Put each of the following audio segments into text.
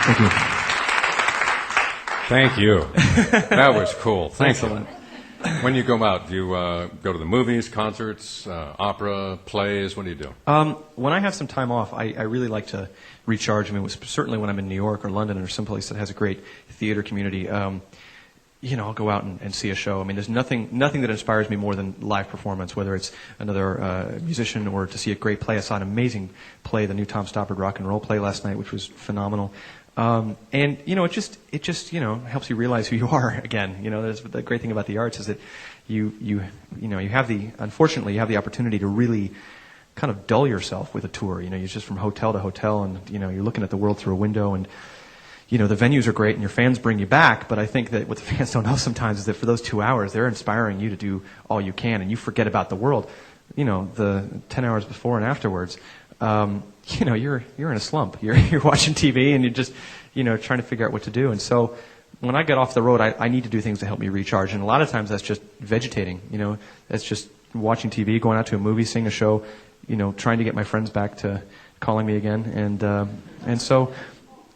Thank you. Thank you. That was cool. Thanks a lot. When you go out, do you go to the movies, concerts, opera, plays? What do you do? When I have some time off, I really like to recharge. I mean, certainly when I'm in New York or London or someplace that has a great theater community, I'll go out and see a show. I mean, there's nothing that inspires me more than live performance, whether it's another musician or to see a great play. I saw an amazing play, the new Tom Stoppard rock and roll play last night, which was phenomenal. It just helps you realize who you are again. There's the great thing about the arts is that unfortunately you have the opportunity to really kind of dull yourself with a tour. You're just from hotel to hotel, and you're looking at the world through a window, and the venues are great and your fans bring you back, but I think that what the fans don't know sometimes is that for those 2 hours, they're inspiring you to do all you can, and you forget about the world, the 10 hours before and afterwards. You're in a slump. You're watching TV and you're just, trying to figure out what to do. And so when I get off the road, I need to do things to help me recharge. And a lot of times that's just vegetating, that's just watching TV, going out to a movie, seeing a show, trying to get my friends back to calling me again. And so,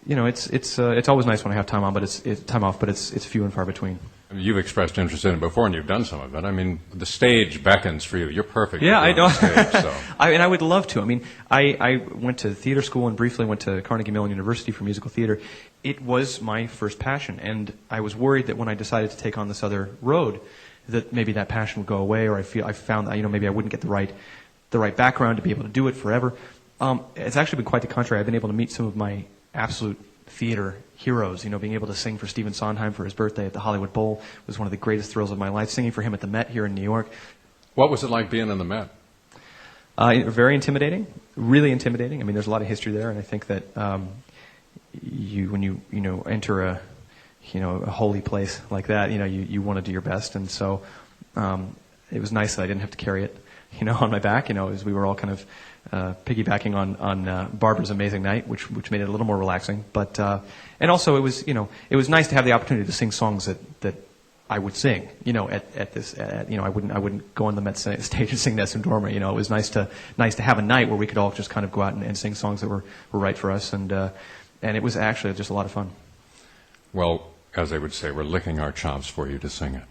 it's always nice when I have time on, but it's few and far between. You've expressed interest in it before, and you've done some of it. I mean, the stage beckons for you. You're perfect. Yeah, I know. Stage, so. I would love to. I mean, I went to theater school and briefly went to Carnegie Mellon University for musical theater. It was my first passion, and I was worried that when I decided to take on this other road, that maybe that passion would go away, or I found that maybe I wouldn't get the right background to be able to do it forever. It's actually been quite the contrary. I've been able to meet some of my absolute theater heroes. Being able to sing for Stephen Sondheim for his birthday at the Hollywood Bowl was one of the greatest thrills of my life. Singing for him at the Met here in New York. What was it like being in the Met? Very intimidating, really intimidating. I mean, there's a lot of history there, and I think that when you enter a holy place like that, you want to do your best, and so it was nice that I didn't have to carry it, on my back. As we were all kind of piggybacking on Barbara's amazing night, which made it a little more relaxing. But and also it was nice to have the opportunity to sing songs that I would sing. At this, I wouldn't go on the Met stage and sing Nessun Dorma. It was nice to have a night where we could all just kind of go out and sing songs that were right for us, and it was actually just a lot of fun. Well, as they would say, we're licking our chops for you to sing it.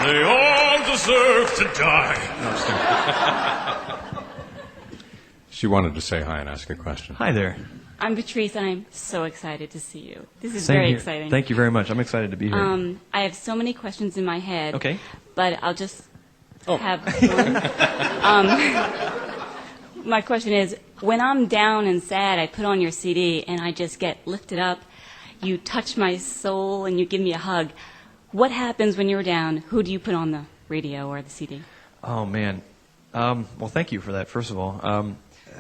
They all deserve to die. No, she wanted to say hi and ask a question. Hi there. I'm Patrice, and I'm so excited to see you. This is Same very here. exciting. Thank you very much. I'm excited to be here. I have so many questions in my head. Okay. But I'll just have one. My question is, when I'm down and sad, I put on your CD, and I just get lifted up. You touch my soul, and you give me a hug. What happens when you're down? Who do you put on the radio or the CD? Oh, man. Well, thank you for that, first of all.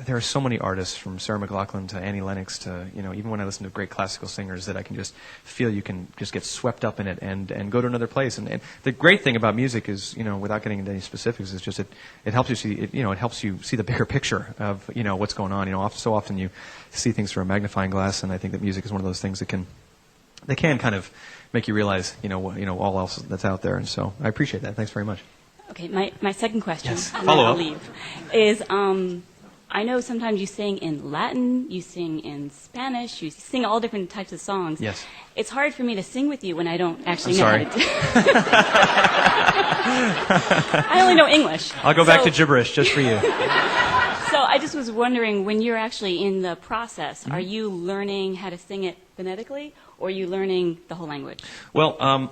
There are so many artists, from Sarah McLachlan to Annie Lennox to, even when I listen to great classical singers, that I can just feel you can just get swept up in it and go to another place. And the great thing about music is, without getting into any specifics, is just it helps you see, it helps you see the bigger picture of, what's going on. So often you see things through a magnifying glass, and I think that music is one of those things that can kind of make you realize, all else that's out there. And so I appreciate that. Thanks very much. Okay, my second question, yes. and Follow then I'll up. leave, is I know sometimes you sing in Latin, you sing in Spanish, you sing all different types of songs. Yes. It's hard for me to sing with you when I don't actually I'm know sorry. how to do I only know English. I'll go back to gibberish just for you. So I just was wondering, when you're actually in the process, are you learning how to sing it phonetically, or are you learning the whole language? Well,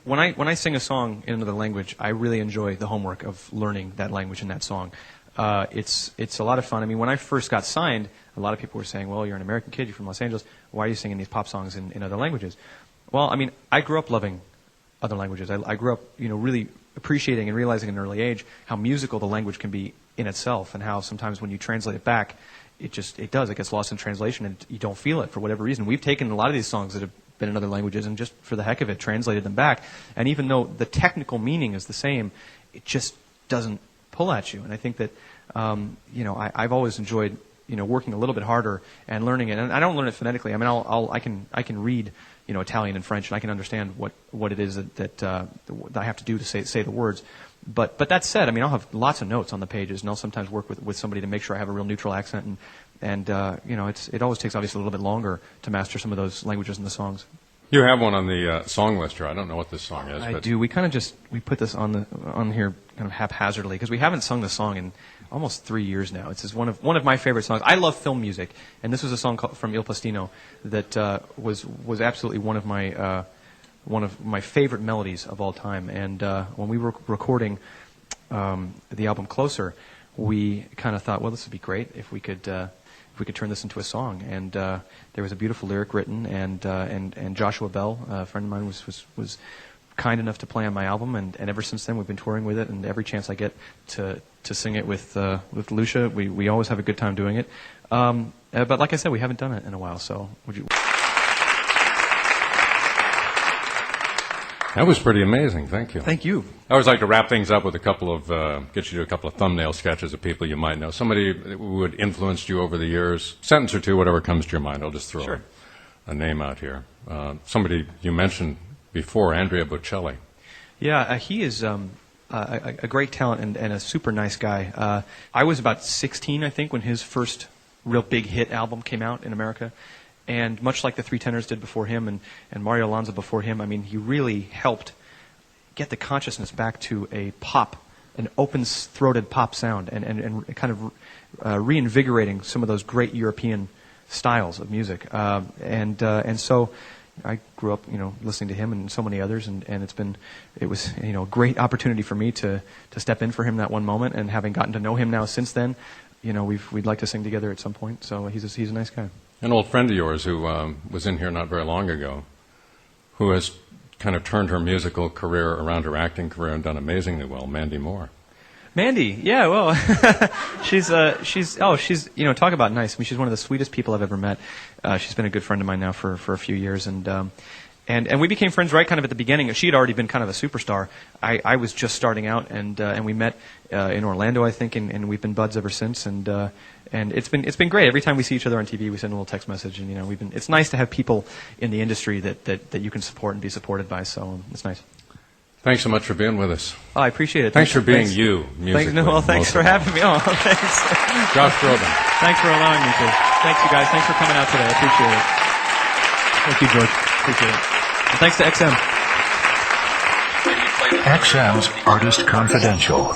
when I sing a song in another language, I really enjoy the homework of learning that language and that song. It's a lot of fun. I mean, when I first got signed, a lot of people were saying, well, you're an American kid, you're from Los Angeles, why are you singing these pop songs in other languages? Well, I mean, I grew up loving other languages. I grew up, really appreciating and realizing at an early age how musical the language can be in itself, and how sometimes when you translate it back, it gets lost in translation and you don't feel it for whatever reason. We've taken a lot of these songs that have been in other languages and just for the heck of it translated them back, and even though the technical meaning is the same, it just doesn't pull at you. And I think that I've always enjoyed working a little bit harder and learning it. And I don't learn it phonetically. I mean, I can read Italian and French, and I can understand what it is that I have to do to say the words. But that said, I mean, I'll have lots of notes on the pages, and I'll sometimes work with somebody to make sure I have a real neutral accent, and it always takes obviously a little bit longer to master some of those languages in the songs. You have one on the song list here. I don't know what this song is. I do. We kind of we put this on here kind of haphazardly because we haven't sung the song in almost 3 years now. It's one of my favorite songs. I love film music, and this was a song from Il Postino that was absolutely one of my favorite melodies of all time. And when we were recording the album Closer, we kind of thought, well, this would be great if we could turn this into a song. And there was a beautiful lyric written, and Joshua Bell, a friend of mine, was kind enough to play on my album, and ever since then we've been touring with it, and every chance I get to sing it with Lucia, we always have a good time doing it. But like I said, we haven't done it in a while, so would you... That was pretty amazing. Thank you. Thank you. I always like to wrap things up with get you to do a couple of thumbnail sketches of people you might know. Somebody who had influenced you over the years, sentence or two, whatever comes to your mind. I'll just throw a name out here. Somebody you mentioned before, Andrea Bocelli. Yeah, he is a great talent and a super nice guy. I was about 16, I think, when his first real big hit album came out in America. And much like the Three Tenors did before him and Mario Lanza before him, I mean, he really helped get the consciousness back to an open-throated pop sound and kind of reinvigorating some of those great European styles of music. And so I grew up, listening to him and so many others, and it was a great opportunity for me to step in for him that one moment. And having gotten to know him now since then, we'd like to sing together at some point. So he's a nice guy. An old friend of yours who was in here not very long ago, who has kind of turned her musical career around her acting career and done amazingly well, Mandy Moore. Mandy, yeah, well, she's talk about nice. I mean, she's one of the sweetest people I've ever met. She's been a good friend of mine now for a few years, and we became friends right kind of at the beginning. She had already been kind of a superstar. I was just starting out, and we met in Orlando, I think, and we've been buds ever since. And it's been great. Every time we see each other on TV, we send a little text message, and it's nice to have people in the industry that you can support and be supported by. So it's nice. Thanks so much for being with us. Oh, I appreciate it. Thanks for being you, musically. Thanks for having me. Oh, thanks. Josh Groban. Thanks for allowing me to. Thanks, you guys. Thanks for coming out today. I appreciate it. Thank you, George. Appreciate it. And thanks to XM. XM's Artist Confidential.